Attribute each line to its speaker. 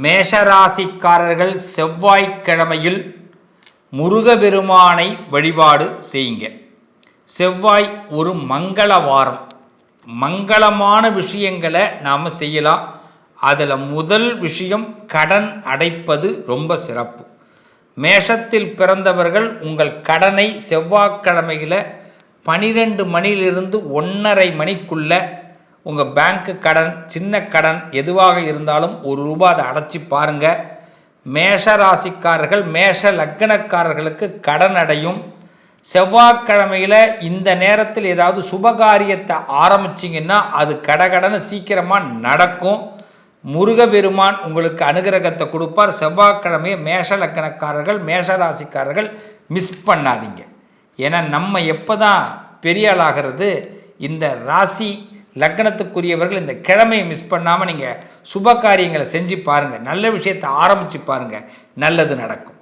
Speaker 1: மேஷராசிக்காரர்கள் செவ்வாய்க்கிழமையில் முருகபெருமானை வழிபாடு செய்யுங்க. செவ்வாய் ஒரு மங்கள வாரம், மங்களமான விஷயங்களை நாம் செய்யலாம். அதில் முதல் விஷயம் கடன் அடைப்பது ரொம்ப சிறப்பு. மேஷத்தில் பிறந்தவர்கள் உங்கள் கடனை செவ்வாய்க்கிழமையில் 12 மணியிலிருந்து 1:30 மணிக்குள்ள உங்கள் பேங்க்கு கடன், சின்ன கடன் எதுவாக இருந்தாலும் ₹1 அதை அடைச்சி பாருங்கள். மேஷ ராசிக்காரர்கள், மேஷ லக்னக்காரர்களுக்கு கடன் அடையும். செவ்வாய்க்கிழமையில் இந்த நேரத்தில் ஏதாவது சுபகாரியத்தை ஆரம்பிச்சிங்கன்னா அது கடகடன்னு சீக்கிரமாக நடக்கும். முருகபெருமான் உங்களுக்கு அனுகிரகத்தை கொடுப்பார். செவ்வாய்க்கிழமையை மேஷ லக்னக்காரர்கள், மேஷ ராசிக்காரர்கள் மிஸ் பண்ணாதீங்க. ஏன்னா நம்ம எப்போ தான் பெரிய ஆளாகிறது, இந்த ராசி லக்னத்துக்குரியவர்கள் இந்த கிழமையை மிஸ் பண்ணாமல் நீங்கள் சுப காரியங்களை செஞ்சு பாருங்கள். நல்ல விஷயத்தை ஆரம்பித்து பாருங்கள், நல்லது நடக்கும்.